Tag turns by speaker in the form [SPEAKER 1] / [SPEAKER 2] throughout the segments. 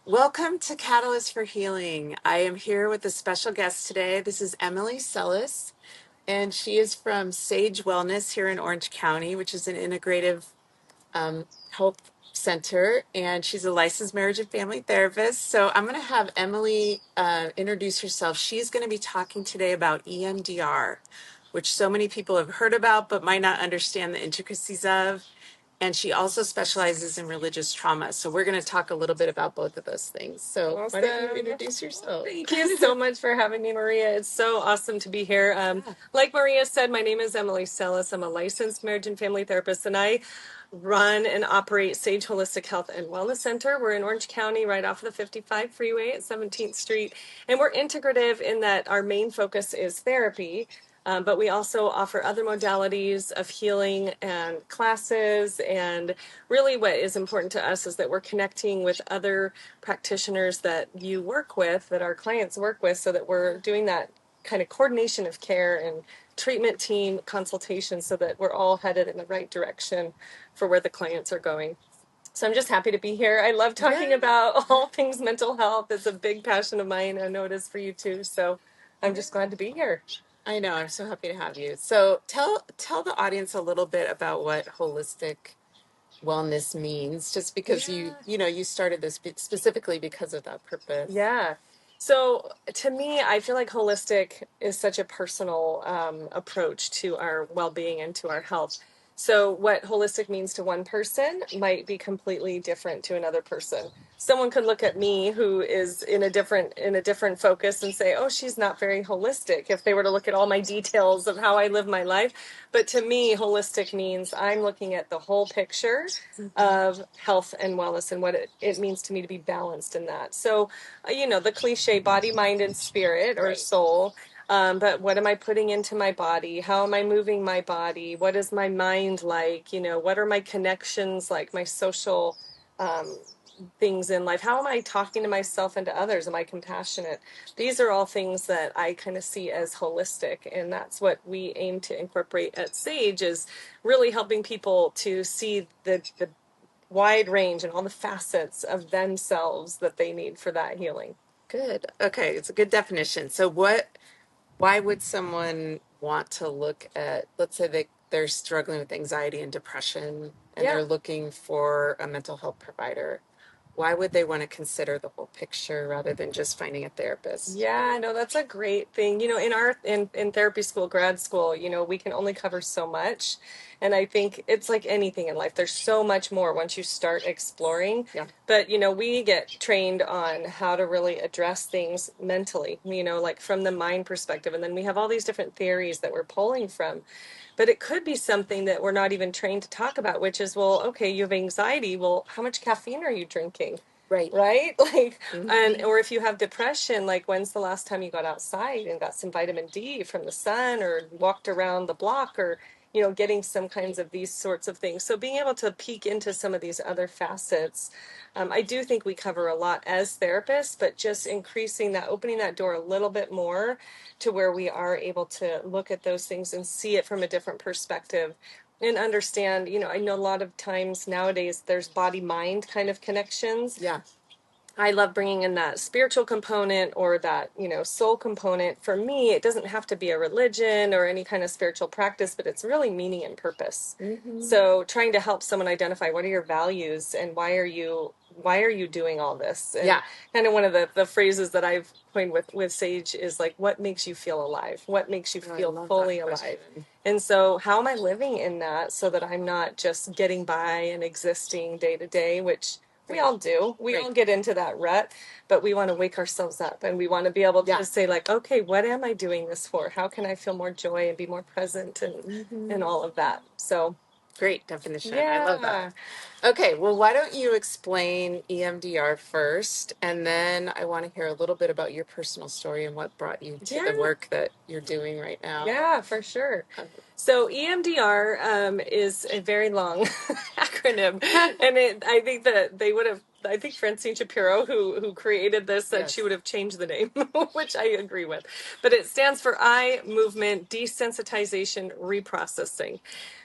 [SPEAKER 1] Welcome to Catalyst for Healing. I am here with a special guest today. This is Emily Sellis, and she is from Sage Wellness here in Orange County, which is an integrative health center, and she's a licensed marriage and family therapist. So I'm going to have Emily introduce herself. She's going to be talking today about EMDR, which so many people have heard about but might not understand the intricacies of. And she also specializes in religious trauma. So we're going to talk a little bit about both of those things. So why don't you
[SPEAKER 2] Awesome.
[SPEAKER 1] introduce yourself?
[SPEAKER 2] Thank you so much for having me, Maria. It's so awesome to be here. Like Maria said, my name is Emily Sellis. I'm a licensed marriage and family therapist, and I run and operate Sage Holistic Health and Wellness Center. We're in Orange County, right off of the 55 freeway at 17th Street. And we're integrative in that our main focus is therapy. But we also offer other modalities of healing and classes. And really what is important to us is that we're connecting with other practitioners that you work with, that our clients work with, so that we're doing that kind of coordination of care and treatment team consultation so that we're all headed in the right direction for where the clients are going. So I'm just happy to be here. I love talking about all things mental health. It's a big passion of mine. I know it is for you too. So I'm just glad to be here.
[SPEAKER 1] I know. I'm so happy to have you. So tell the audience a little bit about what holistic wellness means, just because you started this specifically because of that purpose.
[SPEAKER 2] Yeah. So to me, I feel like holistic is such a personal approach to our well-being and to our health. So what holistic means to one person might be completely different to another person. Someone could look at me who is in a different focus and say, "Oh, she's not very holistic," if they were to look at all my details of how I live my life. But to me, holistic means I'm looking at the whole picture of health and wellness and what it means to me to be balanced in that. So the cliche body, mind, and spirit or soul. But what am I putting into my body? How am I moving my body? What is my mind like? What are my connections like, my social things in life? How am I talking to myself and to others? Am I compassionate? These are all things that I kind of see as holistic. And that's what we aim to incorporate at Sage, is really helping people to see the wide range and all the facets of themselves that they need for that healing.
[SPEAKER 1] Good. Okay, it's a good definition. So why would someone want to look at, let's say they're struggling with anxiety and depression and they're looking for a mental health provider? Why would they want to consider the whole picture rather than just finding a therapist?
[SPEAKER 2] Yeah, no, that's a great thing. In therapy school, grad school, we can only cover so much. And I think it's like anything in life. There's so much more once you start exploring.
[SPEAKER 1] Yeah.
[SPEAKER 2] But, we get trained on how to really address things mentally, like from the mind perspective. And then we have all these different theories that we're pulling from. But it could be something that we're not even trained to talk about, which is, well, okay, you have anxiety. Well, how much caffeine are you drinking?
[SPEAKER 1] Right.
[SPEAKER 2] Like, or if you have depression, like, when's the last time you got outside and got some vitamin D from the sun, or walked around the block, or getting some kinds of these sorts of things. So being able to peek into some of these other facets, I do think we cover a lot as therapists, but just increasing that, opening that door a little bit more to where we are able to look at those things and see it from a different perspective and understand. I know a lot of times nowadays there's body mind kind of connections.
[SPEAKER 1] Yeah.
[SPEAKER 2] I love bringing in that spiritual component or that, soul component. For me, it doesn't have to be a religion or any kind of spiritual practice, but it's really meaning and purpose. Mm-hmm. So trying to help someone identify what are your values and why are you doing all this? And kind of one of the phrases that I've coined with Sage is like, what makes you feel alive? What makes you feel fully alive? And so how am I living in that so that I'm not just getting by and existing day to day, which we all do. We all get into that rut, but we want to wake ourselves up and we want to be able to say, like, okay, what am I doing this for? How can I feel more joy and be more present and all of that? So
[SPEAKER 1] great definition. I love that. Okay, well, why don't you explain EMDR first, and then I want to hear a little bit about your personal story and what brought you to the work that you're doing right now.
[SPEAKER 2] Yeah, for sure. So EMDR is a very long acronym, and I think that I think Francine Shapiro, who created this, said she would have changed the name, which I agree with. But it stands for Eye Movement Desensitization Reprocessing.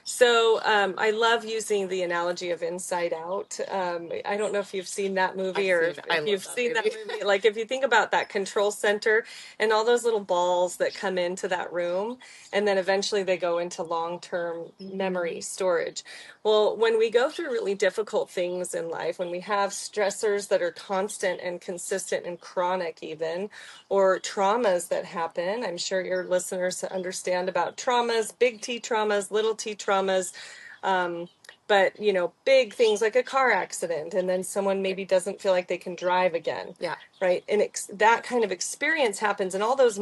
[SPEAKER 2] So I love using the analogy of Inside Out. I don't know if you've seen that movie or if you've seen that movie. Like if you think about that control center and all those little balls that come into that room, and then eventually they go into long-term memory storage. Well, when we go through really difficult things in life, when we have stressors that are constant and consistent and chronic even, or traumas that happen, I'm sure your listeners understand about traumas, big T traumas, little T traumas. But big things like a car accident, and then someone maybe doesn't feel like they can drive again.
[SPEAKER 1] Yeah.
[SPEAKER 2] Right. And that kind of experience happens, and all those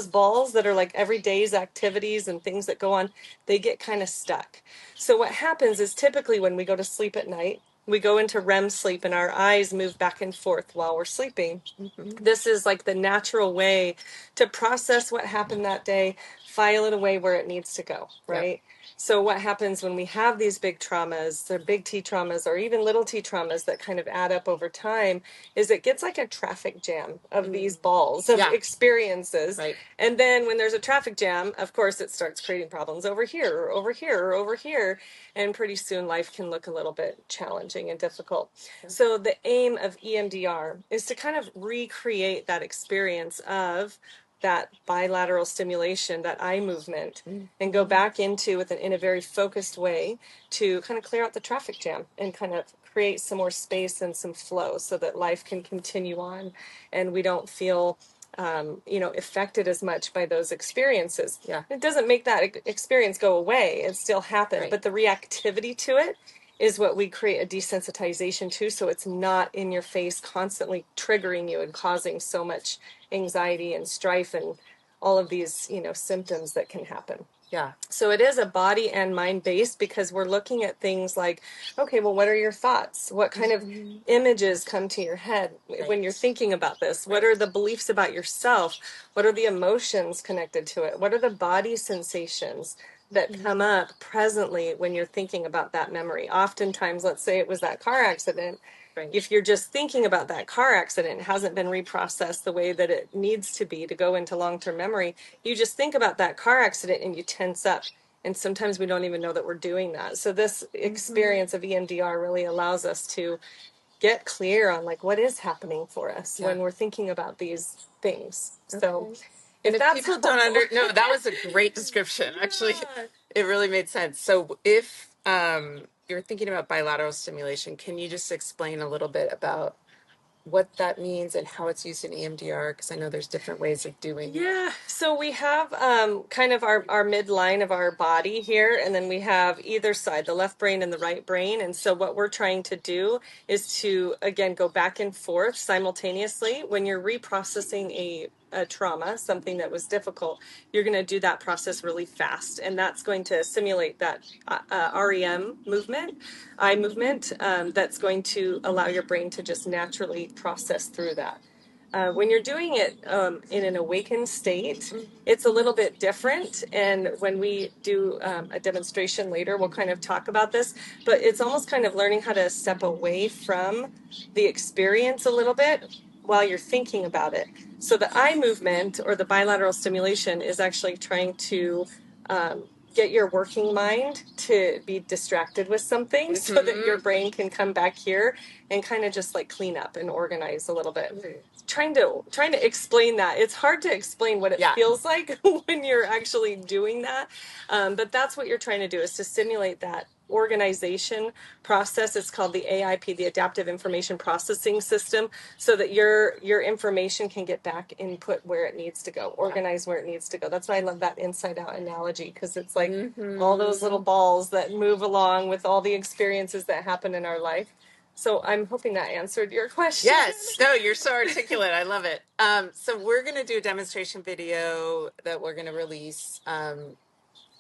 [SPEAKER 2] balls that are like everyday's activities and things that go on, they get kind of stuck. So what happens is typically when we go to sleep at night, we go into REM sleep and our eyes move back and forth while we're sleeping. Mm-hmm. This is like the natural way to process what happened that day, file it away where it needs to go, right? Yep. So what happens when we have these big traumas, or big T traumas, or even little T traumas that kind of add up over time, is it gets like a traffic jam of these balls of experiences. Right. And then when there's a traffic jam, of course, it starts creating problems over here, or over here, or over here. And pretty soon life can look a little bit challenging and difficult. Yeah. So the aim of EMDR is to kind of recreate that experience of that bilateral stimulation, that eye movement, and go back into in a very focused way to kind of clear out the traffic jam and kind of create some more space and some flow so that life can continue on and we don't feel affected as much by those experiences. Yeah. It doesn't make that experience go away. It still happened, right. But the reactivity to it is what we create a desensitization to, so it's not in your face constantly triggering you and causing so much anxiety and strife and all of these, symptoms that can happen. Yeah. So it is a body and mind based because we're looking at things like, okay, well, what are your thoughts? What kind of images come to your head when you're thinking about this? What are the beliefs about yourself? What are the emotions connected to it? What are the body sensations that come up presently when you're thinking about that memory? Oftentimes, let's say it was that car accident. Right. If you're just thinking about that car accident, it hasn't been reprocessed the way that it needs to be to go into long-term memory. You just think about that car accident and you tense up. And sometimes we don't even know that we're doing that. So this experience of EMDR really allows us to get clear on like what is happening for us when we're thinking about these things. Okay. So if people don't
[SPEAKER 1] no, that was a great description. Actually, it really made sense. So if you're thinking about bilateral stimulation, can you just explain a little bit about what that means and how it's used in EMDR? Because I know there's different ways of doing it.
[SPEAKER 2] Yeah, so we have kind of our midline of our body here, and then we have either side, the left brain and the right brain. And so what we're trying to do is to, again, go back and forth simultaneously. When you're reprocessing a trauma, something that was difficult, you're going to do that process really fast. And that's going to simulate that REM movement, eye movement, that's going to allow your brain to just naturally process through that. When you're doing it in an awakened state, it's a little bit different. And when we do a demonstration later, we'll kind of talk about this. But it's almost kind of learning how to step away from the experience a little bit while you're thinking about it. So the eye movement or the bilateral stimulation is actually trying to get your working mind to be distracted with something so that your brain can come back here and kind of just like clean up and organize a little bit. Trying to explain that. It's hard to explain what it feels like when you're actually doing that. But that's what you're trying to do, is to simulate that organization process. It's called the AIP, the Adaptive Information Processing System, so that your information can get back input where it needs to go, organize where it needs to go. That's why I love that inside out analogy, because it's like all those little balls that move along with all the experiences that happen in our life. So I'm hoping that answered your question.
[SPEAKER 1] Yes. No, you're so articulate. I love it. So we're going to do a demonstration video that we're going to release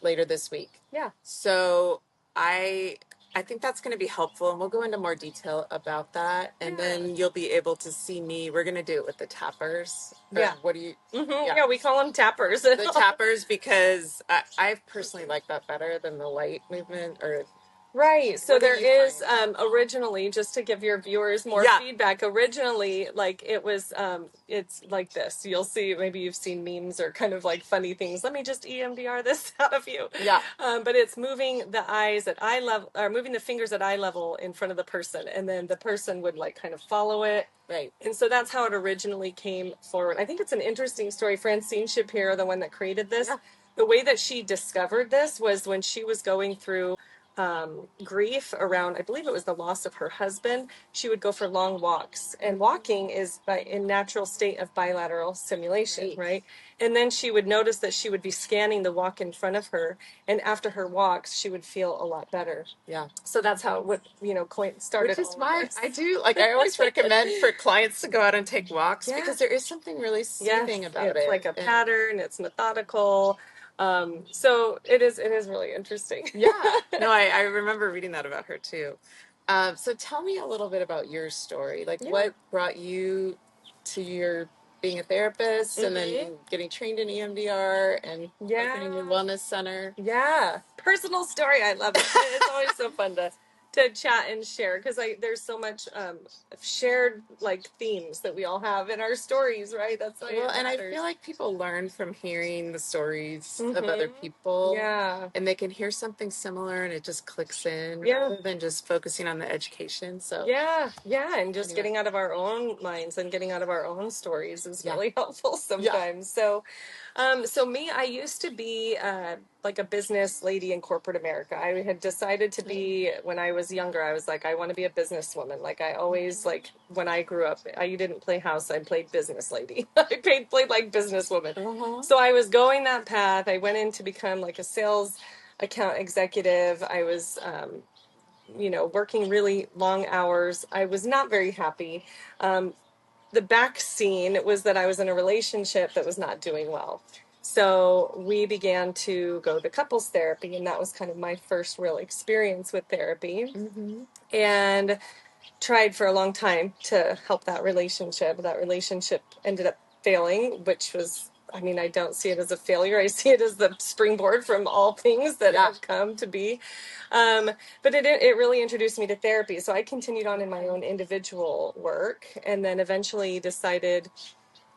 [SPEAKER 1] later this week.
[SPEAKER 2] Yeah.
[SPEAKER 1] So I think that's going to be helpful, and we'll go into more detail about that. And then you'll be able to see me. We're going to do it with the tappers.
[SPEAKER 2] Yeah.
[SPEAKER 1] What do you?
[SPEAKER 2] Yeah, we call them tappers.
[SPEAKER 1] The tappers, because I personally like that better than the light movement or
[SPEAKER 2] Right. So
[SPEAKER 1] What do
[SPEAKER 2] there
[SPEAKER 1] you
[SPEAKER 2] is
[SPEAKER 1] find?
[SPEAKER 2] originally, just to give your viewers more
[SPEAKER 1] Yeah.
[SPEAKER 2] feedback, originally like it was it's like this. You'll see, maybe you've seen memes or kind of like funny things. Let me just EMDR this out of you.
[SPEAKER 1] Yeah.
[SPEAKER 2] But it's moving the eyes at eye level, or moving the fingers at eye level in front of the person, and then the person would like kind of follow it.
[SPEAKER 1] Right.
[SPEAKER 2] And so that's how it originally came forward. I think it's an interesting story. Francine Shapiro, the one that created this,
[SPEAKER 1] Yeah.
[SPEAKER 2] the way that she discovered this was when she was going through grief around, I believe it was the loss of her husband. She would go for long walks, and walking is by in natural state of bilateral stimulation, right? And then she would notice that she would be scanning the walk in front of her, and after her walks, she would feel a lot better.
[SPEAKER 1] Yeah.
[SPEAKER 2] So that's how it would, started.
[SPEAKER 1] Which is
[SPEAKER 2] all of
[SPEAKER 1] why
[SPEAKER 2] this.
[SPEAKER 1] I do, like, I always recommend for clients to go out and take walks
[SPEAKER 2] Yeah.
[SPEAKER 1] because there is something really soothing about
[SPEAKER 2] it's
[SPEAKER 1] it.
[SPEAKER 2] like a
[SPEAKER 1] And
[SPEAKER 2] pattern. It's methodical. So it is really interesting.
[SPEAKER 1] yeah. No, I remember reading that about her too. So tell me a little bit about your story. Like,
[SPEAKER 2] Yeah.
[SPEAKER 1] what brought you to your being a therapist and
[SPEAKER 2] Mhm.
[SPEAKER 1] then getting trained in EMDR and opening your
[SPEAKER 2] Yeah.
[SPEAKER 1] wellness center?
[SPEAKER 2] Yeah. Personal story. I love it. It's always so fun to chat and share because there's so much shared like themes that we all have in our stories, right? That's why
[SPEAKER 1] Well,
[SPEAKER 2] it
[SPEAKER 1] and I
[SPEAKER 2] matters.
[SPEAKER 1] feel like people learn from hearing the stories of other people,
[SPEAKER 2] Yeah.
[SPEAKER 1] and they can hear something similar and it just clicks in
[SPEAKER 2] Yeah.
[SPEAKER 1] rather than just focusing on the education. So,
[SPEAKER 2] Yeah, and just
[SPEAKER 1] anyway,
[SPEAKER 2] getting out of our own minds and getting out of our own stories is
[SPEAKER 1] yeah.
[SPEAKER 2] really helpful
[SPEAKER 1] Yeah.
[SPEAKER 2] sometimes. So me, I used to be like a business lady in corporate America. I had decided to be when I was younger. I was like, I want to be a businesswoman. Like I always like when I grew up, I didn't play house. I played business lady. I played like businesswoman.
[SPEAKER 1] Uh-huh.
[SPEAKER 2] So I was going that path. I went in to become like a sales account executive. I was working really long hours. I was not very happy. The back scene was that I was in a relationship that was not doing well. So we began to go to couples therapy, and that was kind of my first real experience with therapy.
[SPEAKER 1] Mm-hmm.
[SPEAKER 2] And tried for a long time to help that relationship. That relationship ended up failing, which was, I mean, I don't see it as a failure. I see it as the springboard from all things that have come to be. But it really introduced me to therapy. So I continued on in my own individual work and then eventually decided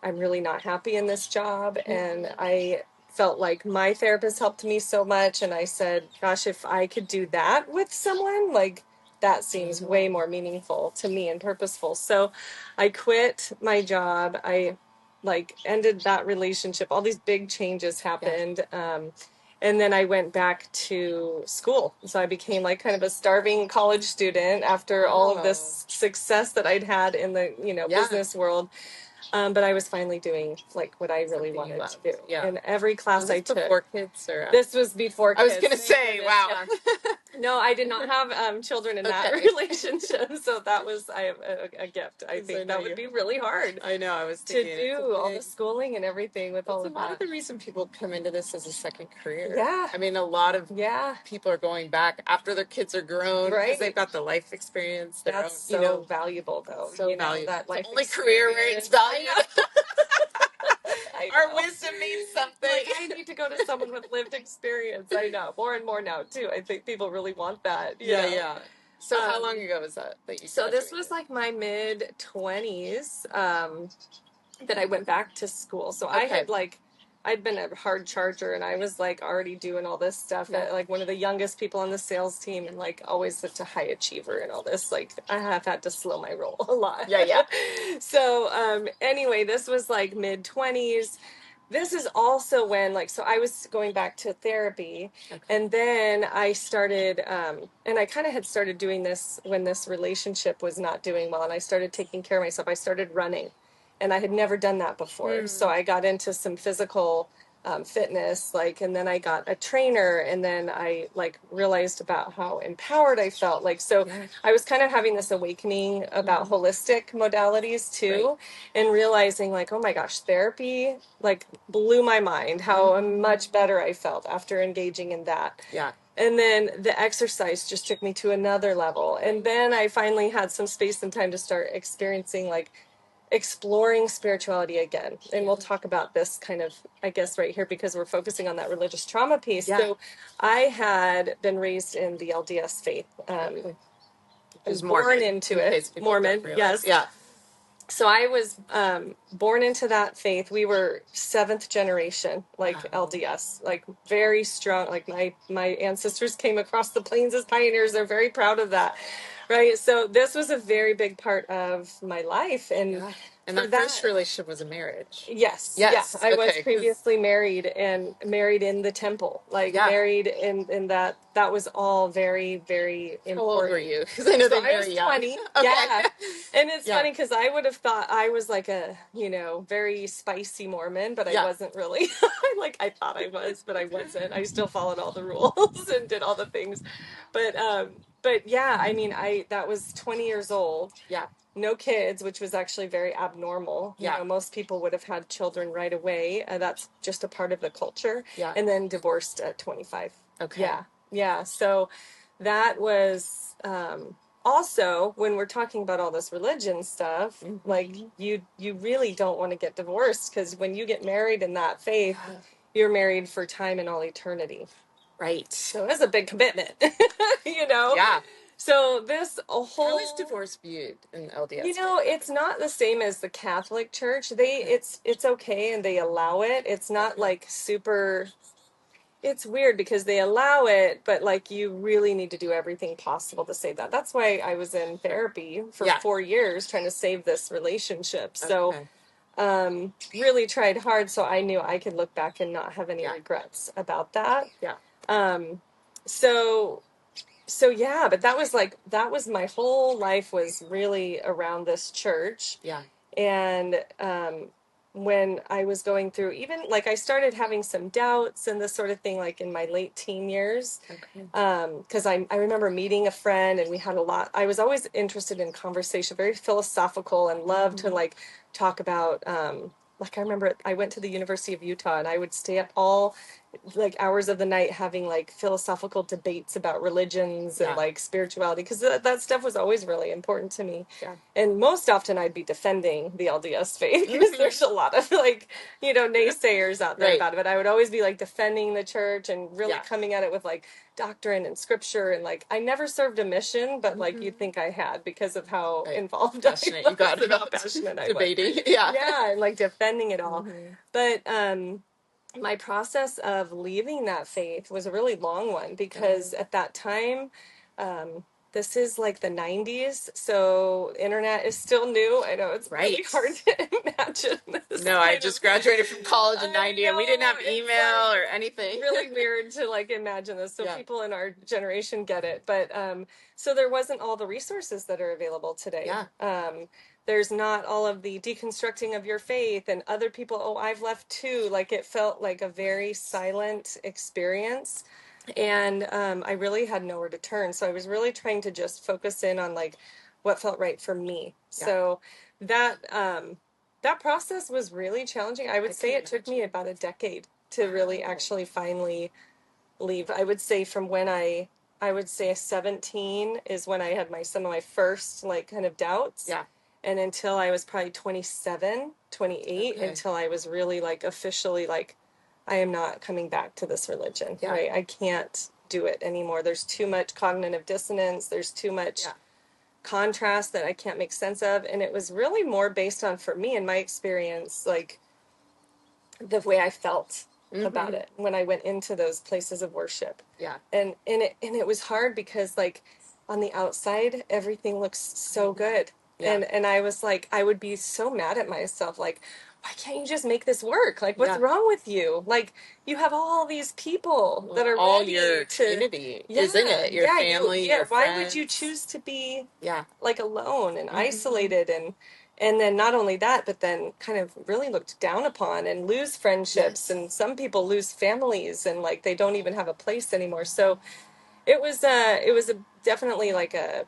[SPEAKER 2] I'm really not happy in this job. And I felt like my therapist helped me so much. And I said, gosh, if I could do that with someone, like that seems way more meaningful to me and purposeful. So I quit my job. I like ended that relationship. All these big changes happened. And then I went back to school. So I became like kind of a starving college student after all of this success that I'd had in the, business world. But I was finally doing like what I really wanted to do.
[SPEAKER 1] Yeah.
[SPEAKER 2] And every class I took.
[SPEAKER 1] Before kids or
[SPEAKER 2] This was before kids.
[SPEAKER 1] I was gonna say, wow.
[SPEAKER 2] Yeah. No, I did not have children in that relationship, so that was I have a gift. I think that would be really hard.
[SPEAKER 1] I know. I was
[SPEAKER 2] to
[SPEAKER 1] thinking
[SPEAKER 2] do all the schooling and everything with all of
[SPEAKER 1] a lot
[SPEAKER 2] that.
[SPEAKER 1] of the reason people come into this as a second career.
[SPEAKER 2] Yeah.
[SPEAKER 1] I mean, a lot of people are going back after their kids are grown because they've got the life experience.
[SPEAKER 2] That's so valuable, though.
[SPEAKER 1] So valuable.
[SPEAKER 2] That life
[SPEAKER 1] only career where it's valued. Our wisdom means something.
[SPEAKER 2] Like, I need to go to someone with lived experience. I know. More and more now, too. I think people really want that.
[SPEAKER 1] Yeah. So how long ago was that you
[SPEAKER 2] So this was like my mid-20s that I went back to school. So I'd been a hard charger and I was like already doing all this stuff at like one of the youngest people on the sales team and like always such a high achiever and all this. Like I have had to slow my roll a lot.
[SPEAKER 1] Yeah.
[SPEAKER 2] So anyway, this was like mid-20s. This is also when so I was going back to therapy and then I started and I kind of had started doing this when this relationship was not doing well and I started taking care of myself. I started running and I had never done that before. So I got into some physical fitness, and then I got a trainer and then I realized about how empowered I felt. I was kind of having this awakening about holistic modalities too, and realizing oh my gosh, therapy blew my mind how much better I felt after engaging in that.
[SPEAKER 1] Yeah.
[SPEAKER 2] And then the exercise just took me to another level. And then I finally had some space and time to start experiencing exploring spirituality again. And we'll talk about this kind of, I guess, right here, because we're focusing on that religious trauma piece.
[SPEAKER 1] Yeah.
[SPEAKER 2] So I had been raised in the LDS faith. I was born into it. Mormon, yes.
[SPEAKER 1] Yeah.
[SPEAKER 2] So I was born into that faith. We were seventh generation, like
[SPEAKER 1] Wow.
[SPEAKER 2] LDS, like very strong. Like my ancestors came across the plains as pioneers. They're very proud of that, right? So this was a very big part of my life, and
[SPEAKER 1] Yeah. And that first relationship was a marriage.
[SPEAKER 2] Yes.
[SPEAKER 1] Yes.
[SPEAKER 2] Yeah. I was
[SPEAKER 1] Okay, 'cause-
[SPEAKER 2] previously married and married in the temple, like
[SPEAKER 1] Yeah.
[SPEAKER 2] married in that was all very, very
[SPEAKER 1] How old were
[SPEAKER 2] important.
[SPEAKER 1] you? Because I know
[SPEAKER 2] So
[SPEAKER 1] they
[SPEAKER 2] I
[SPEAKER 1] marry
[SPEAKER 2] was
[SPEAKER 1] young.
[SPEAKER 2] 20.
[SPEAKER 1] Okay.
[SPEAKER 2] Yeah. And it's
[SPEAKER 1] Yeah.
[SPEAKER 2] funny because I would have thought I was like a, very spicy Mormon, but I
[SPEAKER 1] Yeah.
[SPEAKER 2] wasn't really. I thought I was, but I wasn't. I still followed all the rules and did all the things. But yeah, I mean, that was 20 years old.
[SPEAKER 1] Yeah.
[SPEAKER 2] No kids, which was actually very abnormal.
[SPEAKER 1] Yeah.
[SPEAKER 2] Most people would have had children right away. That's just a part of the culture.
[SPEAKER 1] Yeah.
[SPEAKER 2] And then divorced at 25.
[SPEAKER 1] Okay.
[SPEAKER 2] Yeah. Yeah. So that was also when we're talking about all this religion stuff,
[SPEAKER 1] Mhm.
[SPEAKER 2] like you really don't want to get divorced, because when you get married in that faith, you're married for time and all eternity.
[SPEAKER 1] Right.
[SPEAKER 2] So it's a big commitment,
[SPEAKER 1] Yeah.
[SPEAKER 2] So this whole...
[SPEAKER 1] How is divorce viewed in LDS?
[SPEAKER 2] It's not the same as the Catholic Church. It's okay and they allow it. It's not like super... It's weird because they allow it, but like you really need to do everything possible to save that. That's why I was in therapy for 4 years trying to save this relationship. So really tried hard, so I knew I could look back and not have any regrets about that.
[SPEAKER 1] Yeah.
[SPEAKER 2] So yeah, but that was my whole life was really around this church.
[SPEAKER 1] Yeah. And
[SPEAKER 2] when I was going through, even like I started having some doubts and this sort of thing, like in my late teen years.
[SPEAKER 1] Okay.
[SPEAKER 2] Because I remember meeting a friend and we had a lot. I was always interested in conversation, very philosophical, and loved to like talk about. Like I remember I went to the University of Utah and I would stay up all like hours of the night having like philosophical debates about religions and like spirituality, because that stuff was always really important to me.
[SPEAKER 1] Yeah.
[SPEAKER 2] And most often I'd be defending the LDS faith because there's a lot of like naysayers out there about it, but I would always be like defending the church and really coming at it with like doctrine and scripture, and like I never served a mission, but like you'd think I had because of how involved
[SPEAKER 1] passionate you got about
[SPEAKER 2] passionate I
[SPEAKER 1] debating.
[SPEAKER 2] was. And like defending it all. But my process of leaving that faith was a really long one, because at that time, this is like the 90s, so internet is still new. I know it's really hard to imagine this.
[SPEAKER 1] No, I just graduated from college in 90 and we didn't have email or anything.
[SPEAKER 2] Really weird to like imagine this. So people in our generation get it. But so there wasn't all the resources that are available today. There's not all of the deconstructing of your faith and other people, oh, I've left too. Like it felt like a very silent experience. And I really had nowhere to turn. So I was really trying to just focus in on like what felt right for me. So that that process was really challenging. I would say it took me about a decade to really actually finally leave. I would say from when I would say 17 is when I had some of my first like kind of doubts. And until I was probably 27, 28, until I was really like officially like, I am not coming back to this religion, right? I can't do it anymore. There's too much cognitive dissonance. There's too much contrast that I can't make sense of. And it was really more based on, for me in my experience, like the way I felt about it when I went into those places of worship. And it was hard because like on the outside, everything looks so good. And I was like, I would be so mad at myself, like, why can't you just make this work? Like, what's wrong with you? Like, you have all these people that are
[SPEAKER 1] all
[SPEAKER 2] ready
[SPEAKER 1] your community is in it. Your family, your
[SPEAKER 2] why
[SPEAKER 1] friends.
[SPEAKER 2] would you choose to be like alone and isolated and then not only that, but then kind of really looked down upon and lose friendships, and some people lose families and like they don't even have a place anymore. So it was definitely like a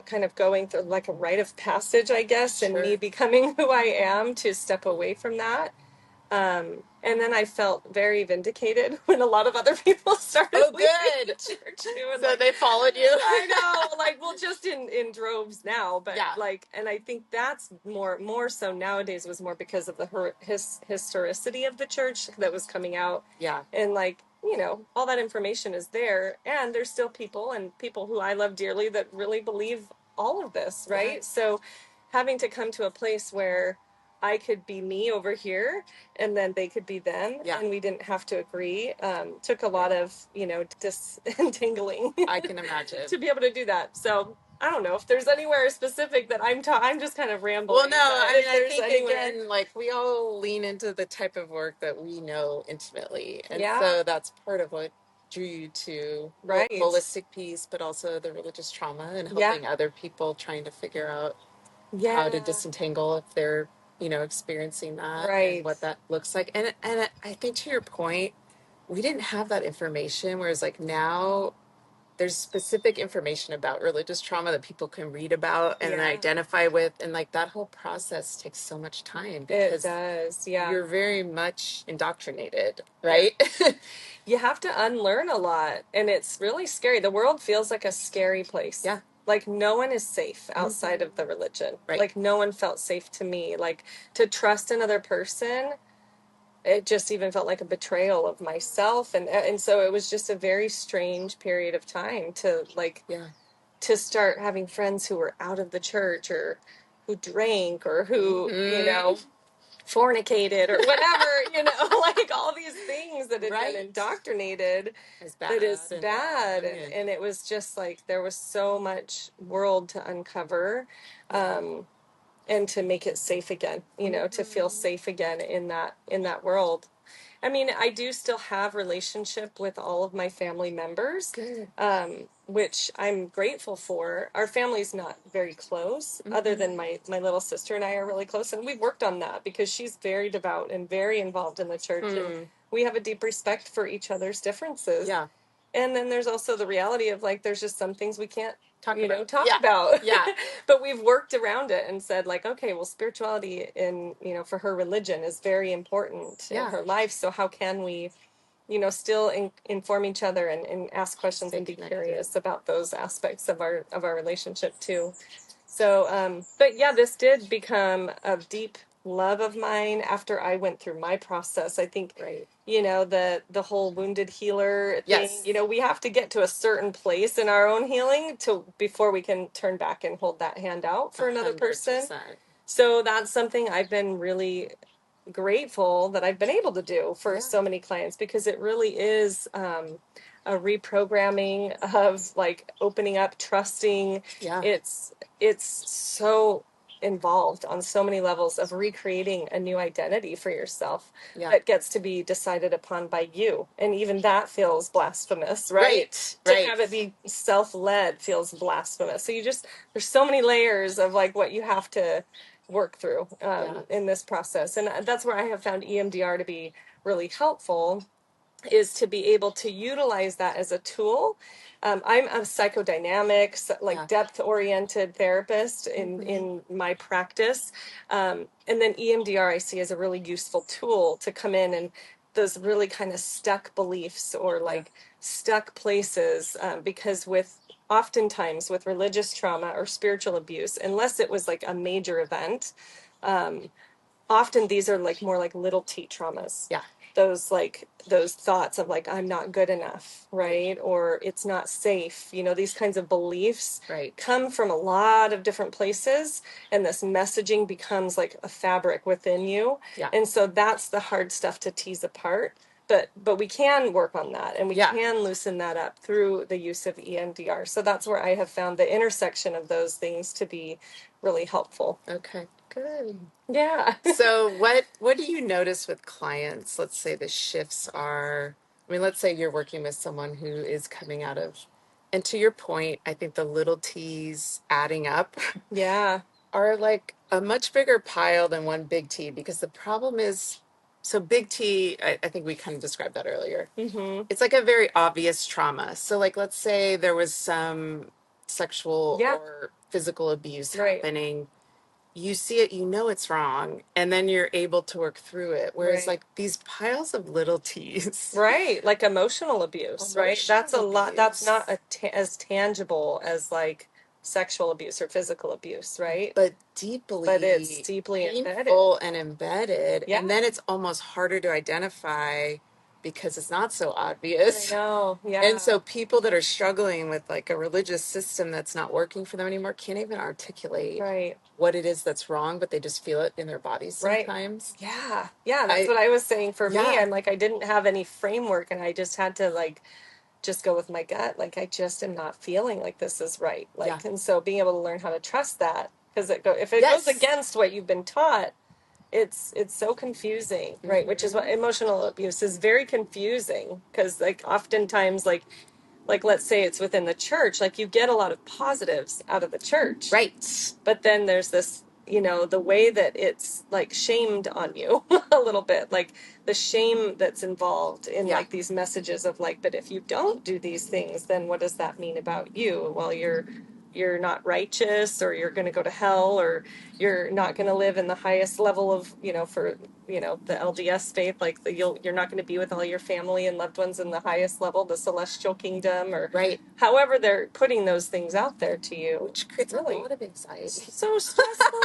[SPEAKER 2] kind of going through like a rite of passage, I guess, and me becoming who I am to step away from that. And then I felt very vindicated when a lot of other people started
[SPEAKER 1] Oh,
[SPEAKER 2] leaving
[SPEAKER 1] good.
[SPEAKER 2] the church too. And
[SPEAKER 1] So
[SPEAKER 2] like,
[SPEAKER 1] they followed you.
[SPEAKER 2] I know, like, well, just in droves now, but
[SPEAKER 1] Yeah.
[SPEAKER 2] like, and I think that's more so nowadays was more because of the historicity of the church that was coming out,
[SPEAKER 1] Yeah.
[SPEAKER 2] and like, you know, all that information is there, and there's still people who I love dearly that really believe all of this, right?
[SPEAKER 1] Yeah.
[SPEAKER 2] So having to come to a place where I could be me over here and then they could be them,
[SPEAKER 1] Yeah.
[SPEAKER 2] and we didn't have to agree, took a lot of, you know, disentangling
[SPEAKER 1] I can imagine.
[SPEAKER 2] to be able to do that. So I don't know if there's anywhere specific that I'm just kind of rambling.
[SPEAKER 1] Well, no, I mean,
[SPEAKER 2] if
[SPEAKER 1] I
[SPEAKER 2] there's
[SPEAKER 1] think
[SPEAKER 2] anywhere.
[SPEAKER 1] again, like we all lean into the type of work that we know intimately. And
[SPEAKER 2] Yeah.
[SPEAKER 1] so that's part of what drew you to the
[SPEAKER 2] Right.
[SPEAKER 1] holistic piece, but also the religious trauma and
[SPEAKER 2] Yeah.
[SPEAKER 1] helping other people trying to figure out
[SPEAKER 2] Yeah.
[SPEAKER 1] how to disentangle if they're, you know, experiencing that
[SPEAKER 2] Right.
[SPEAKER 1] and what that looks like. And I think to your point, we didn't have that information, whereas like now there's specific information about religious trauma that people can read about and
[SPEAKER 2] Yeah.
[SPEAKER 1] identify with, and like that whole process takes so much time
[SPEAKER 2] It
[SPEAKER 1] because
[SPEAKER 2] does. Yeah.
[SPEAKER 1] you're very much indoctrinated, right?
[SPEAKER 2] You have to unlearn a lot, and it's really scary. The world feels like a scary place.
[SPEAKER 1] Yeah.
[SPEAKER 2] Like no one is safe outside of the religion.
[SPEAKER 1] Right.
[SPEAKER 2] Like no one felt safe to me. Like to trust another person, it just even felt like a betrayal of myself, and so it was just a very strange period of time to like
[SPEAKER 1] Yeah.
[SPEAKER 2] to start having friends who were out of the church or who drank or who, you know, fornicated or whatever, you know, like all these things that had
[SPEAKER 1] Right.
[SPEAKER 2] been indoctrinated
[SPEAKER 1] It's bad
[SPEAKER 2] that is
[SPEAKER 1] and
[SPEAKER 2] bad.
[SPEAKER 1] wrong
[SPEAKER 2] And it was just like there was so much world to uncover, and to make it safe again, you know, to feel safe again in that world. I mean, I do still have relationship with all of my family members,
[SPEAKER 1] Good.
[SPEAKER 2] which I'm grateful for. Our family's not very close, other than my little sister and I are really close, and we've worked on that because she's very devout and very involved in the church, and we have a deep respect for each other's differences.
[SPEAKER 1] Yeah.
[SPEAKER 2] And then there's also the reality of like there's just some things we can't talk
[SPEAKER 1] Yeah.
[SPEAKER 2] about.
[SPEAKER 1] Yeah.
[SPEAKER 2] But we've worked around it and said like, okay, well, spirituality in, you know, for her religion is very important in her life. So how can we, you know, still inform each other and ask questions
[SPEAKER 1] Stay
[SPEAKER 2] and be
[SPEAKER 1] connected.
[SPEAKER 2] curious about those aspects of our relationship too. So, but yeah, this did become a deep love of mine after I went through my process. I think,
[SPEAKER 1] Right.
[SPEAKER 2] you know, the whole wounded healer thing,
[SPEAKER 1] Yes.
[SPEAKER 2] you know, we have to get to a certain place in our own healing to before we can turn back and hold that hand out for another person.
[SPEAKER 1] 100%.
[SPEAKER 2] So that's something I've been really grateful that I've been able to do for so many clients, because it really is a reprogramming of like opening up, trusting.
[SPEAKER 1] Yeah.
[SPEAKER 2] It's so involved on so many levels of recreating a new identity for yourself that gets to be decided upon by you, and even that feels blasphemous, right? To have it be self-led feels blasphemous. So you just, there's so many layers of like what you have to work through in this process, and that's where I have found EMDR to be really helpful, is to be able to utilize that as a tool. I'm a psychodynamics, like depth-oriented therapist in my practice, and then EMDR I see as a really useful tool to come in and those really kind of stuck beliefs or like stuck places, because with oftentimes with religious trauma or spiritual abuse, unless it was like a major event, often these are like more like little t traumas.
[SPEAKER 1] Yeah.
[SPEAKER 2] Those like those thoughts of like I'm not good enough, right? Or it's not safe. You know, these kinds of beliefs come from a lot of different places, and this messaging becomes like a fabric within you.
[SPEAKER 1] Yeah.
[SPEAKER 2] And so that's the hard stuff to tease apart. But we can work on that, and we can loosen that up through the use of EMDR. So that's where I have found the intersection of those things to be really helpful.
[SPEAKER 1] Okay. Good.
[SPEAKER 2] Yeah.
[SPEAKER 1] So what do you notice with clients? Let's say the shifts are, I mean, let's say you're working with someone who is coming out of, and to your point, I think the little T's adding up are like a much bigger pile than one big T, because the problem is, so big T, I think we kind of described that earlier. It's like a very obvious trauma. So like, let's say there was some sexual or physical abuse happening. you see it, you know it's wrong, and then you're able to work through it. Whereas
[SPEAKER 2] Right.
[SPEAKER 1] like these piles of little t's,
[SPEAKER 2] Right, like emotional abuse, right? That's a
[SPEAKER 1] emotional
[SPEAKER 2] lot. That's not
[SPEAKER 1] abuse,
[SPEAKER 2] as tangible as like sexual abuse or physical abuse, right?
[SPEAKER 1] but
[SPEAKER 2] But it's
[SPEAKER 1] deeply
[SPEAKER 2] deeply embedded.
[SPEAKER 1] painful and embedded.
[SPEAKER 2] Yeah,
[SPEAKER 1] And then it's almost harder to identify because it's not so
[SPEAKER 2] I
[SPEAKER 1] obvious.
[SPEAKER 2] know.
[SPEAKER 1] And
[SPEAKER 2] Yeah,
[SPEAKER 1] so people that are struggling with like a religious system that's not working for them anymore can't even articulate
[SPEAKER 2] right,
[SPEAKER 1] what it is that's wrong, but they just feel it in their bodies
[SPEAKER 2] right.
[SPEAKER 1] sometimes.
[SPEAKER 2] Yeah, yeah, that's
[SPEAKER 1] I,
[SPEAKER 2] what I was saying for me.
[SPEAKER 1] yeah,
[SPEAKER 2] I'm like, I didn't have any framework and I just had to like just go with my gut. Like, I just am not feeling like this is right.
[SPEAKER 1] yeah,
[SPEAKER 2] Like, and so being able to learn how to trust that, because if it goes
[SPEAKER 1] yes.
[SPEAKER 2] against what you've been taught, it's so confusing, right? Which is what
[SPEAKER 1] Hmm.
[SPEAKER 2] emotional abuse is, very confusing, because like oftentimes like let's say it's within the church, like you get a lot of positives out of the church,
[SPEAKER 1] Right.
[SPEAKER 2] but then there's this, the way that it's like shamed on you a little bit, like the shame that's involved in
[SPEAKER 1] Yeah.
[SPEAKER 2] like these messages of like, but if you don't do these things, then what does that mean about you? Well, you're not righteous, or you're going to go to hell, or you're not going to live in the highest level of, for the LDS faith, like you're not going to be with all your family and loved ones in the highest level, the celestial kingdom, or
[SPEAKER 1] Right.
[SPEAKER 2] however they're putting those things out there to you.
[SPEAKER 1] Which creates a
[SPEAKER 2] Really
[SPEAKER 1] lot of anxiety.
[SPEAKER 2] so stressful.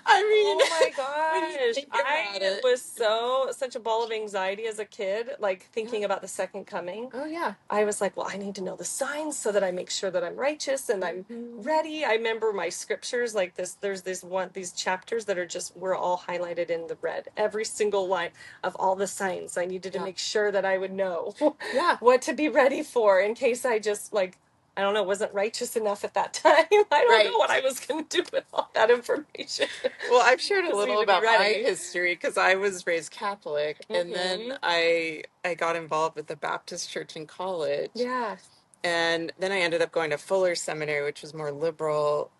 [SPEAKER 1] I mean,
[SPEAKER 2] Oh my
[SPEAKER 1] when you
[SPEAKER 2] gosh.
[SPEAKER 1] think about
[SPEAKER 2] I
[SPEAKER 1] it.
[SPEAKER 2] was such a ball of anxiety as a kid, like
[SPEAKER 1] Yeah.
[SPEAKER 2] thinking about the second coming.
[SPEAKER 1] Oh, yeah.
[SPEAKER 2] I was like, well, I need to know the signs so that I make sure that I'm righteous and I'm ready. I remember my scriptures, like there's these chapters that were all highlighted in the red. Every single line of all the signs. I needed to
[SPEAKER 1] Yeah.
[SPEAKER 2] make sure that I would know
[SPEAKER 1] Yeah.
[SPEAKER 2] what to be ready for in case I just like, I don't know, wasn't righteous enough at that time. I don't know
[SPEAKER 1] Right.
[SPEAKER 2] what I was going to do with all that information.
[SPEAKER 1] Well, I've shared a
[SPEAKER 2] Just need
[SPEAKER 1] little
[SPEAKER 2] to be
[SPEAKER 1] about my
[SPEAKER 2] ready.
[SPEAKER 1] history because I was raised Catholic, and then
[SPEAKER 2] Hmm.
[SPEAKER 1] I got involved with the Baptist church in college,
[SPEAKER 2] Yeah.
[SPEAKER 1] and then I ended up going to Fuller Seminary, which was more liberal.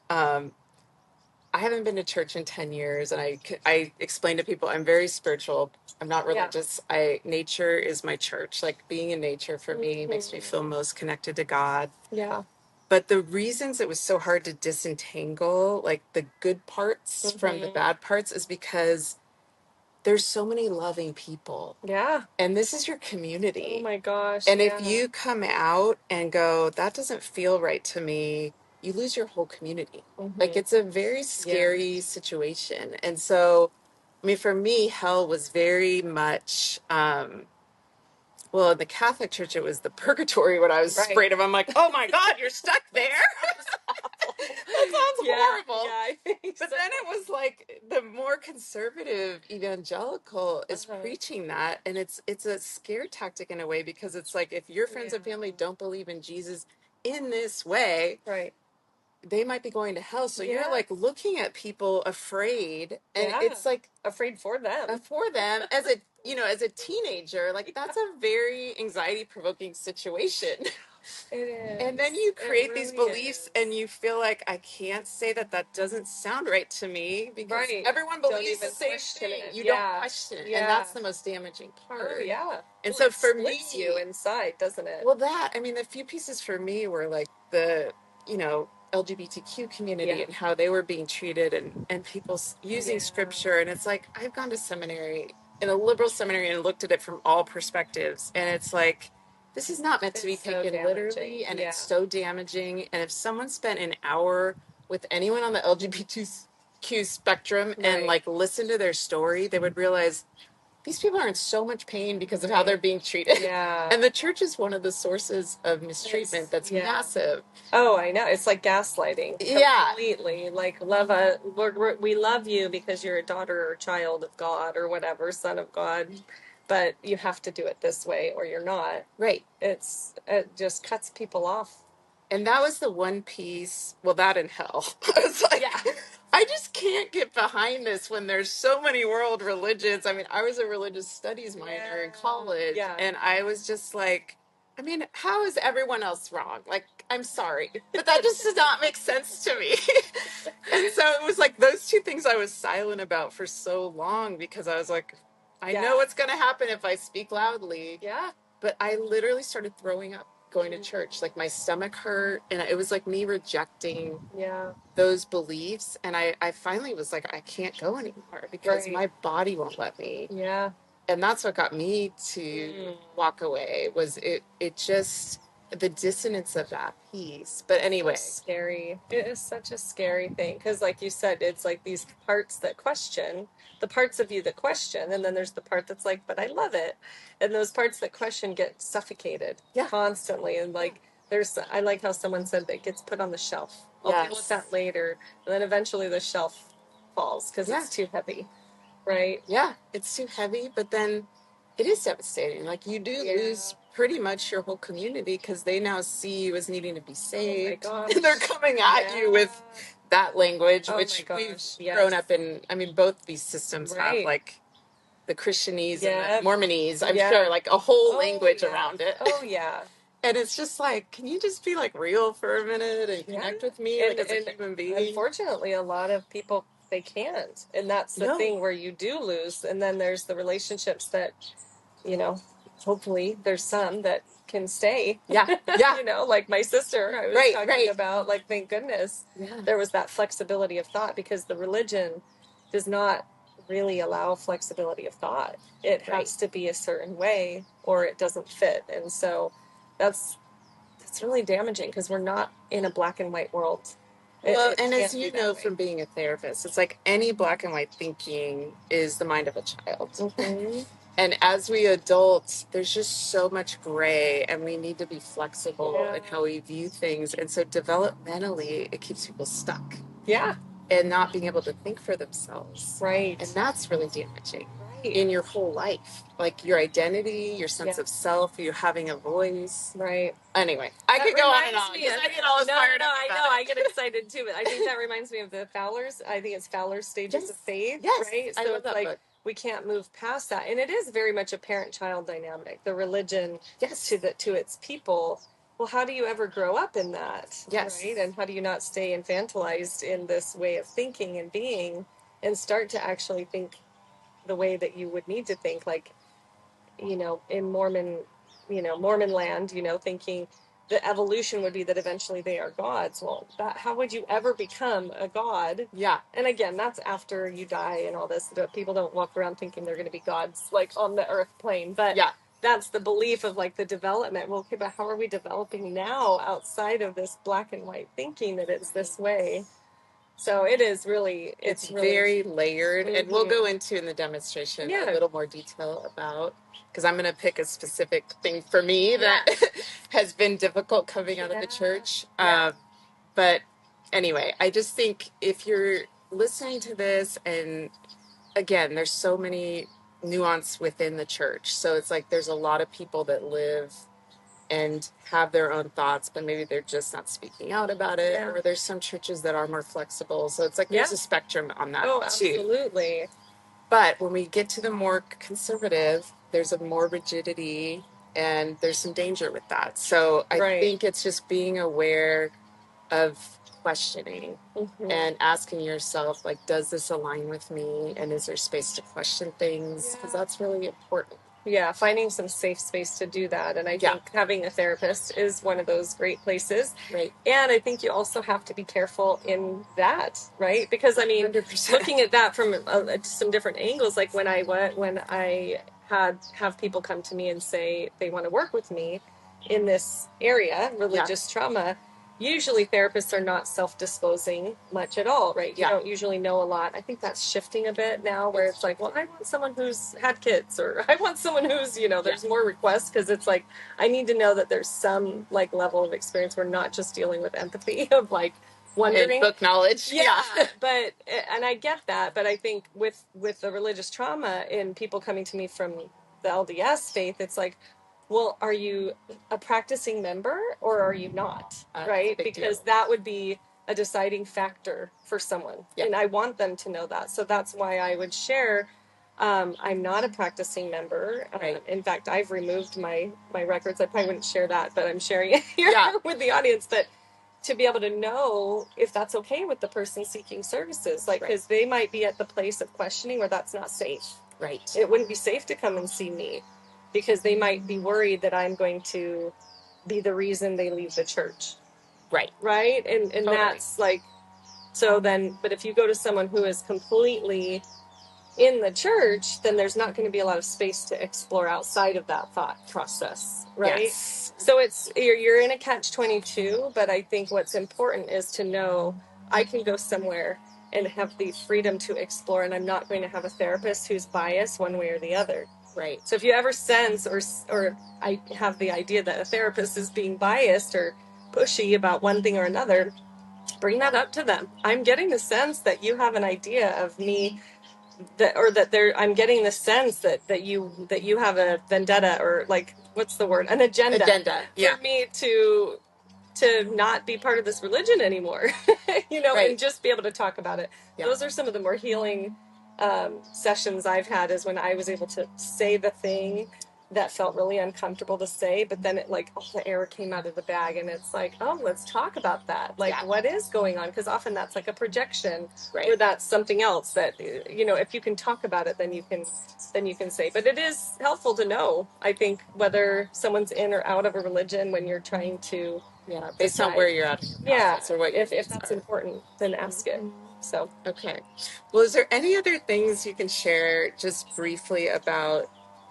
[SPEAKER 1] I haven't been to church in 10 years, and I explain to people I'm very spiritual. I'm not
[SPEAKER 2] Yeah.
[SPEAKER 1] religious. I Nature is my church. Like being in nature for me makes me feel
[SPEAKER 2] Hmm.
[SPEAKER 1] most connected to God.
[SPEAKER 2] Yeah.
[SPEAKER 1] But the reasons it was so hard to disentangle like the good parts from the
[SPEAKER 2] Hmm.
[SPEAKER 1] bad parts is because there's so many loving people,
[SPEAKER 2] Yeah.
[SPEAKER 1] and this is your
[SPEAKER 2] Oh
[SPEAKER 1] community.
[SPEAKER 2] my gosh.
[SPEAKER 1] And if
[SPEAKER 2] Yeah.
[SPEAKER 1] you come out and go, that doesn't feel right to me, you lose your whole community. Like
[SPEAKER 2] Hmm.
[SPEAKER 1] it's a very
[SPEAKER 2] Yeah.
[SPEAKER 1] scary situation. And so, I mean, for me, hell was very much, well, in the Catholic Church, it was the purgatory when I was
[SPEAKER 2] Right.
[SPEAKER 1] afraid of. I'm like, oh my God, you're stuck there. That sounds
[SPEAKER 2] Yeah.
[SPEAKER 1] horrible.
[SPEAKER 2] Yeah. I think
[SPEAKER 1] But
[SPEAKER 2] so.
[SPEAKER 1] then it was like the more conservative evangelical is
[SPEAKER 2] Uh-huh.
[SPEAKER 1] preaching that, and it's a scare tactic in a way because it's like if your friends
[SPEAKER 2] Yeah.
[SPEAKER 1] and family don't believe in Jesus in this way,
[SPEAKER 2] Right.
[SPEAKER 1] they might be going to hell. So you're
[SPEAKER 2] Yeah.
[SPEAKER 1] like looking at people afraid, and
[SPEAKER 2] Yeah.
[SPEAKER 1] it's like
[SPEAKER 2] Afraid for them.
[SPEAKER 1] for them as a as a teenager, like that's a very anxiety provoking situation.
[SPEAKER 2] It
[SPEAKER 1] And then
[SPEAKER 2] is.
[SPEAKER 1] you
[SPEAKER 2] It
[SPEAKER 1] create these
[SPEAKER 2] really
[SPEAKER 1] beliefs and
[SPEAKER 2] is.
[SPEAKER 1] you feel like I can't say that that doesn't sound right to me because
[SPEAKER 2] Right.
[SPEAKER 1] everyone
[SPEAKER 2] Don't
[SPEAKER 1] believes the
[SPEAKER 2] even
[SPEAKER 1] same
[SPEAKER 2] question
[SPEAKER 1] thing.
[SPEAKER 2] it.
[SPEAKER 1] You don't
[SPEAKER 2] Yeah.
[SPEAKER 1] question it. And
[SPEAKER 2] Yeah.
[SPEAKER 1] that's the most damaging
[SPEAKER 2] Oh
[SPEAKER 1] part.
[SPEAKER 2] yeah.
[SPEAKER 1] And
[SPEAKER 2] Well,
[SPEAKER 1] so
[SPEAKER 2] it
[SPEAKER 1] for
[SPEAKER 2] splits you
[SPEAKER 1] me,
[SPEAKER 2] inside, doesn't it?
[SPEAKER 1] well, that, I mean, the few pieces for me were like the, LGBTQ
[SPEAKER 2] Yeah.
[SPEAKER 1] community and how they were being treated and people using
[SPEAKER 2] Yeah.
[SPEAKER 1] scripture. And it's like, I've gone to seminary, in a liberal seminary, and looked at it from all perspectives. And it's like, this is not meant to be
[SPEAKER 2] It's so
[SPEAKER 1] taken
[SPEAKER 2] damaging.
[SPEAKER 1] literally, and
[SPEAKER 2] Yeah.
[SPEAKER 1] it's so damaging. And if someone spent an hour with anyone on the LGBTQ spectrum and
[SPEAKER 2] Right.
[SPEAKER 1] like listened to their story, they would realize these people are in so much pain because of how they're
[SPEAKER 2] Right.
[SPEAKER 1] being treated.
[SPEAKER 2] Yeah.
[SPEAKER 1] And the church is one of the sources of mistreatment that's
[SPEAKER 2] Yeah.
[SPEAKER 1] massive.
[SPEAKER 2] Oh, I know. It's like gaslighting
[SPEAKER 1] Yeah,
[SPEAKER 2] completely. Like, we love you because you're a daughter or child of God or whatever, son of God, but you have to do it this way or you're not.
[SPEAKER 1] right.
[SPEAKER 2] It just cuts people off.
[SPEAKER 1] And that was the one piece, well, that in hell. I was like,
[SPEAKER 2] Yeah.
[SPEAKER 1] I just can't get behind this when there's so many world religions. I mean, I was a religious studies minor in college,
[SPEAKER 2] Yeah.
[SPEAKER 1] and I was just like, I mean, how is everyone else wrong? Like, I'm sorry, but that just does not make sense to me. And so it was like those two things I was silent about for so long because I was like, I
[SPEAKER 2] Yeah.
[SPEAKER 1] know what's going to happen if I speak loudly,
[SPEAKER 2] Yeah.
[SPEAKER 1] but I literally started throwing up. going to church. Like my stomach hurt, and it was like me rejecting
[SPEAKER 2] Yeah.
[SPEAKER 1] those beliefs. And I finally was like, I can't go anymore because
[SPEAKER 2] Right.
[SPEAKER 1] my body won't let me.
[SPEAKER 2] Yeah.
[SPEAKER 1] And that's what got me to walk away, was it just the dissonance of that piece. But anyway,
[SPEAKER 2] So scary. It is such a scary thing because, like you said, it's like these parts that question, the parts of you that question, and then there's the part that's like, but I love it. And those parts that question get suffocated
[SPEAKER 1] Yeah.
[SPEAKER 2] constantly. And like, I like how someone said that gets put on the shelf. I'll deal with
[SPEAKER 1] Yes.
[SPEAKER 2] that later. And then eventually the shelf falls because
[SPEAKER 1] Yeah.
[SPEAKER 2] it's too heavy. Right?
[SPEAKER 1] Yeah, it's too heavy, but then it is devastating. Like you do
[SPEAKER 2] Yeah.
[SPEAKER 1] lose pretty much your whole community because they now see you as needing to be saved.
[SPEAKER 2] Oh my
[SPEAKER 1] And they're
[SPEAKER 2] gosh.
[SPEAKER 1] coming at you with that language,
[SPEAKER 2] Oh
[SPEAKER 1] which
[SPEAKER 2] my
[SPEAKER 1] we've
[SPEAKER 2] gosh, yes.
[SPEAKER 1] grown up in. I mean, both these systems have
[SPEAKER 2] Right.
[SPEAKER 1] like the Christianese and
[SPEAKER 2] Yep.
[SPEAKER 1] the Mormonese, I'm
[SPEAKER 2] Yeah.
[SPEAKER 1] sure, like a whole
[SPEAKER 2] Oh,
[SPEAKER 1] language
[SPEAKER 2] yeah.
[SPEAKER 1] around it.
[SPEAKER 2] Oh yeah.
[SPEAKER 1] And it's just like, can you just be like real for a minute and
[SPEAKER 2] Yeah.
[SPEAKER 1] connect with me
[SPEAKER 2] And
[SPEAKER 1] like as a human being?
[SPEAKER 2] unfortunately, a lot of people, they can't. And that's the
[SPEAKER 1] No.
[SPEAKER 2] thing where you do lose. And then there's the relationships that, you know, hopefully there's some that can stay.
[SPEAKER 1] Yeah. Yeah.
[SPEAKER 2] You know, like my sister, I was
[SPEAKER 1] Right,
[SPEAKER 2] talking
[SPEAKER 1] right.
[SPEAKER 2] about, like, thank goodness
[SPEAKER 1] Yeah.
[SPEAKER 2] there was that flexibility of thought, because the religion does not really allow flexibility of thought. It has
[SPEAKER 1] Right.
[SPEAKER 2] to be a certain way or it doesn't fit. And so that's really damaging because we're not in a black and white world.
[SPEAKER 1] Well, and as
[SPEAKER 2] can't
[SPEAKER 1] you
[SPEAKER 2] be that
[SPEAKER 1] know
[SPEAKER 2] way.
[SPEAKER 1] from being a therapist, it's like any black and white thinking is the mind of a child.
[SPEAKER 2] Mm-hmm.
[SPEAKER 1] And as we adults, there's just so much gray, and we need to be flexible in how we view things. And so, developmentally, it keeps people stuck.
[SPEAKER 2] Yeah.
[SPEAKER 1] And not being able to think for themselves.
[SPEAKER 2] Right.
[SPEAKER 1] And that's really damaging
[SPEAKER 2] Right.
[SPEAKER 1] in your whole life. Like your identity, your sense of self, you having a voice.
[SPEAKER 2] Right.
[SPEAKER 1] Anyway, I could go on and on.
[SPEAKER 2] I
[SPEAKER 1] get all fired up
[SPEAKER 2] I
[SPEAKER 1] about
[SPEAKER 2] know.
[SPEAKER 1] it.
[SPEAKER 2] I get excited too. But I think that reminds me of the Fowler's. I think it's Fowler's Stages of Faith.
[SPEAKER 1] Yes.
[SPEAKER 2] Right.
[SPEAKER 1] I
[SPEAKER 2] So
[SPEAKER 1] love
[SPEAKER 2] it's
[SPEAKER 1] that
[SPEAKER 2] like
[SPEAKER 1] book.
[SPEAKER 2] we can't move past that, and it is very much a parent-child dynamic. The religion
[SPEAKER 1] Yes.
[SPEAKER 2] to its people. Well, how do you ever grow up in that?
[SPEAKER 1] Yes.
[SPEAKER 2] Right. And how do you not stay infantilized in this way of thinking and being, and start to actually think the way that you would need to think, like, you know, in Mormon land, you know, thinking the evolution would be that eventually they are gods. Well, how would you ever become a god?
[SPEAKER 1] Yeah.
[SPEAKER 2] And again, that's after you die and all this. People don't walk around thinking they're going to be gods like on the earth plane. But
[SPEAKER 1] yeah,
[SPEAKER 2] that's the belief of like the development. Well, okay, but how are we developing now outside of this black and white thinking that it's this way? So it is really,
[SPEAKER 1] it's
[SPEAKER 2] really
[SPEAKER 1] very layered, and we'll go into in the demonstration a little more detail about, because I'm going to pick a specific thing for me that has been difficult coming out of the church. But anyway, I just think if you're listening to this, and again, there's so many nuance within the church. So it's like there's a lot of people that live and have their own thoughts, but maybe they're just not speaking out about it. Or there's some churches that are more flexible. So it's like there's a spectrum on that too.
[SPEAKER 2] Absolutely.
[SPEAKER 1] But when we get to the more conservative, there's a more rigidity, and there's some danger with that. So I think it's just being aware of questioning and asking yourself, like, does this align with me? And is there space to question things? Because that's really important. Yeah, finding some safe space to do that. And I think having a therapist is one of those great places. Right. And I think you also have to be careful in that, right? Because I mean, 100%. Looking at that from some different angles, like when I have people come to me and say they want to work with me in this area, religious trauma, usually therapists are not self-disclosing much at all, right? You don't usually know a lot. I think that's shifting a bit now, where it's like, well, I want someone who's had kids, or I want someone who's, you know, there's more requests, because it's like, I need to know that there's some like level of experience. We're not just dealing with empathy of like wondering. And book knowledge. But, and I get that, but I think with the religious trauma and people coming to me from the LDS faith, it's like, well, are you a practicing member or are you not? Right? Because that would be a deciding factor for someone. And I want them to know that. So that's why I would share, I'm not a practicing member. In fact, I've removed my records. I probably wouldn't share that, but I'm sharing it here with the audience. But to be able to know if that's okay with the person seeking services, like, because they might be at the place of questioning where that's not safe. Right. It wouldn't be safe to come and see me, because they might be worried that I'm going to
[SPEAKER 2] be the reason they leave the church.
[SPEAKER 1] Right.
[SPEAKER 2] Right. And
[SPEAKER 1] Totally.
[SPEAKER 2] that's like, so then, but if you go to someone who is completely in the church, then there's not going to be a lot of space to explore outside of that thought process, right?
[SPEAKER 1] Yes.
[SPEAKER 2] So it's you're in a catch-22, but I think what's important is to know I can go somewhere and have the freedom to explore, and I'm not going to have a therapist who's biased one way or the other.
[SPEAKER 1] Right.
[SPEAKER 2] So if you ever sense or I have the idea that a therapist is being biased or pushy about one thing or another, bring that up to them. I'm getting the sense that you have an idea of me I'm getting the sense that you have a vendetta, or like, what's the word, an agenda
[SPEAKER 1] yeah.
[SPEAKER 2] for me to not be part of this religion anymore.
[SPEAKER 1] Right.
[SPEAKER 2] And just be able to talk about it.
[SPEAKER 1] Yeah.
[SPEAKER 2] Those are some of the more healing sessions I've had, is when I was able to say the thing that felt really uncomfortable to say, but then it, like, all the air came out of the bag, and it's like, oh, let's talk about that. Like,
[SPEAKER 1] Yeah.
[SPEAKER 2] what is going on? Because often that's like a projection,
[SPEAKER 1] Right.
[SPEAKER 2] or that's something else that, if you can talk about it, then you can say. But it is helpful to know, I think, whether someone's in or out of a religion when you're trying to
[SPEAKER 1] based on where you're at in your process, or what
[SPEAKER 2] if that's important, then ask it. So
[SPEAKER 1] okay. Well, is there any other things you can share just briefly about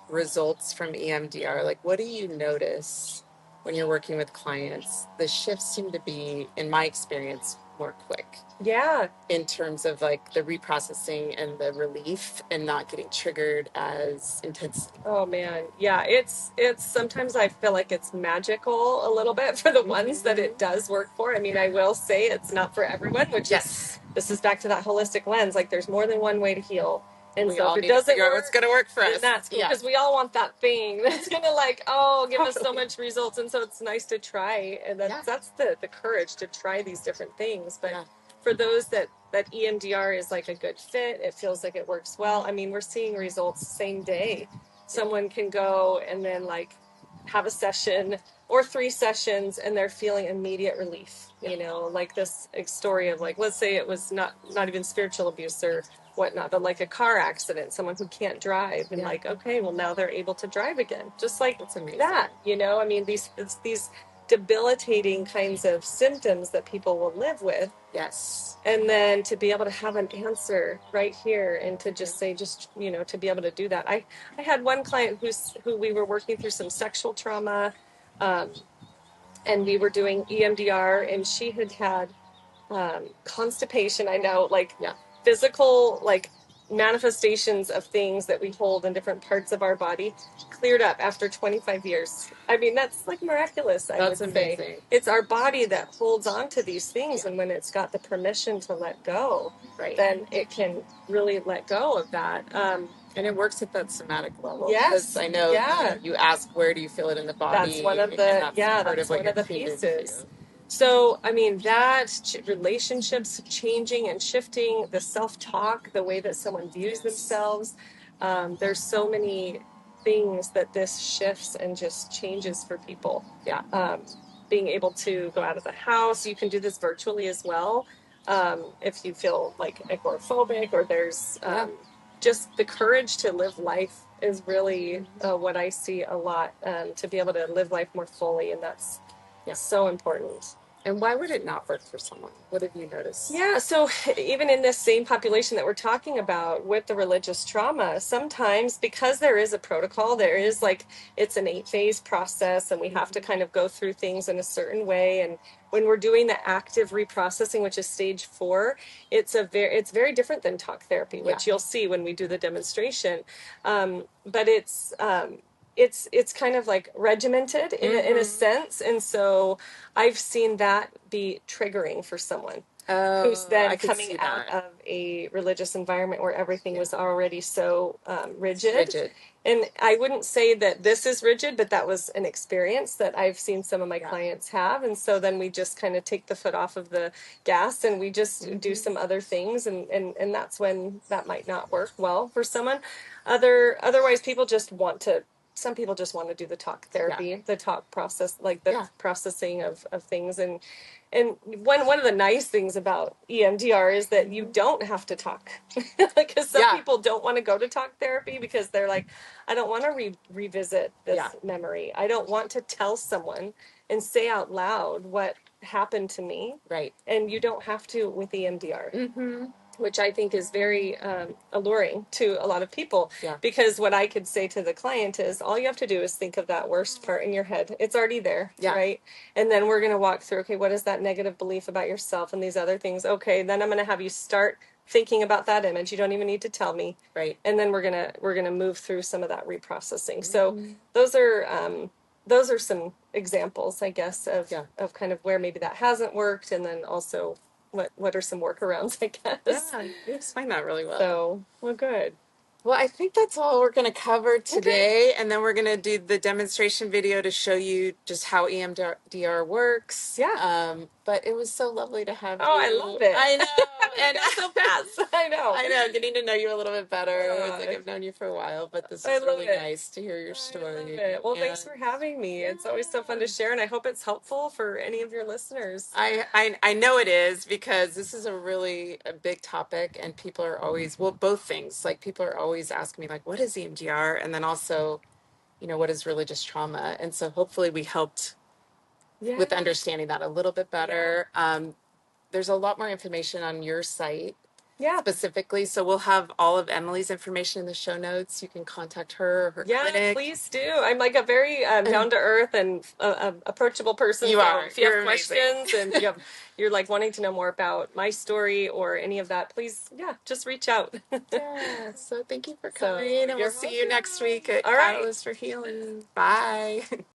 [SPEAKER 1] results from EMDR? Like, what do you notice when you're working with clients? The shifts seem to be, in my experience, more quick.
[SPEAKER 2] Yeah.
[SPEAKER 1] In terms of like the reprocessing and the relief and not getting triggered as intensely.
[SPEAKER 2] Oh man. Yeah. It's sometimes I feel like it's magical a little bit for the ones that it does work for. I mean, I will say it's not for everyone, which
[SPEAKER 1] yes.
[SPEAKER 2] This is back to that holistic lens. Like, there's more than one way to heal. And
[SPEAKER 1] we
[SPEAKER 2] so
[SPEAKER 1] all
[SPEAKER 2] if it
[SPEAKER 1] need to
[SPEAKER 2] doesn't
[SPEAKER 1] figure out
[SPEAKER 2] work,
[SPEAKER 1] what's going to work for us.
[SPEAKER 2] That's cool, because we all want that thing that's going to, like, give us so much results. And so it's nice to try. And that's the courage to try these different things. But for those that EMDR is like a good fit, it feels like it works well. I mean, we're seeing results same day. Someone can go and then, like, have a session or 3 sessions, and they're feeling immediate relief. Like this story of, like, let's say it was not even spiritual abuse or whatnot, but like a car accident, someone who can't drive, and like, okay, well, now they're able to drive again, just like
[SPEAKER 1] that's amazing.
[SPEAKER 2] that. I mean, these debilitating kinds of symptoms that people will live with.
[SPEAKER 1] Yes.
[SPEAKER 2] And then to be able to have an answer right here, and to just say, to be able to do that. I had one client who we were working through some sexual trauma, and we were doing EMDR, and she had constipation. I know, like, physical, like, manifestations of things that we hold in different parts of our body cleared up after 25 years. I mean, that's like miraculous.
[SPEAKER 1] That's amazing.
[SPEAKER 2] Say it's our body that holds on to these things, and when it's got the permission to let go, then it can really let go of that.
[SPEAKER 1] And it works at that somatic level.
[SPEAKER 2] Yes,
[SPEAKER 1] I know you ask, where do you feel it in the body?
[SPEAKER 2] That's one of the pieces. So, I mean, relationships changing and shifting, the self-talk, the way that someone views themselves. There's so many things that this shifts and just changes for people. Being able to go out of the house. You can do this virtually as well. If you feel like agoraphobic, or there's just the courage to live life is really what I see a lot, to be able to live life more fully. And that's so important.
[SPEAKER 1] And why would it not work for someone? What have you noticed?
[SPEAKER 2] Yeah, so even in this same population that we're talking about with the religious trauma, sometimes, because there is a protocol, there is, like, it's an 8-phase process, and we have to kind of go through things in a certain way. And when we're doing the active reprocessing, which is stage 4, it's very different than talk therapy, which you'll see when we do the demonstration. But it's kind of like regimented in a sense. And so I've seen that be triggering for someone who's then coming out of a religious environment where everything was already so rigid. And I wouldn't say that this is rigid, but that was an experience that I've seen some of my clients have. And so then we just kind of take the foot off of the gas, and we just do some other things. And that's when that might not work well for someone. Otherwise, people just want to some people just want to do the talk therapy, the talk process, like the processing of things. And one of the nice things about EMDR is that you don't have to talk. Like, because some people don't want to go to talk therapy because they're like, I don't want to revisit this memory. I don't want to tell someone and say out loud what happened to me. Right. And you don't have to with EMDR. Mm-hmm. Which I think is very alluring to a lot of people. Yeah. Because what I could say to the client is, all you have to do is think of that worst part in your head. It's already there, right? And then we're going to walk through, okay, what is that negative belief about yourself and these other things? Okay, then I'm going to have you start thinking about that image. You don't even need to tell me. Right. And then we're gonna move through some of that reprocessing. Mm-hmm. So those are some examples, I guess, of kind of where maybe that hasn't worked, and then also what are some workarounds, I guess. Yeah, you explained that really well. So, well, good. Well, I think that's all we're going to cover today. Okay. And then we're going to do the demonstration video to show you just how EMDR works. Yeah. But it was so lovely to have you. Oh, I love it. I know. And so fast. I know. Getting to know you a little bit better. It's like I've known you for a while, but this is really nice to hear your story. I love it. Well, thanks for having me. It's always so fun to share, and I hope it's helpful for any of your listeners. I know it is, because this is a big topic, and people are always, well, both things. Like, people are always asking me, like, what is EMDR? And then also, what is religious trauma? And so hopefully we helped with understanding that a little bit better. There's a lot more information on your site specifically. So we'll have all of Emily's information in the show notes. You can contact her or her clinic. Yeah, please do. I'm like a very down to earth and approachable person. You are. If you have questions and you're like wanting to know more about my story or any of that, please, just reach out. Yeah. So thank you for coming, and we'll see you next week at Catalyst for Healing. Bye.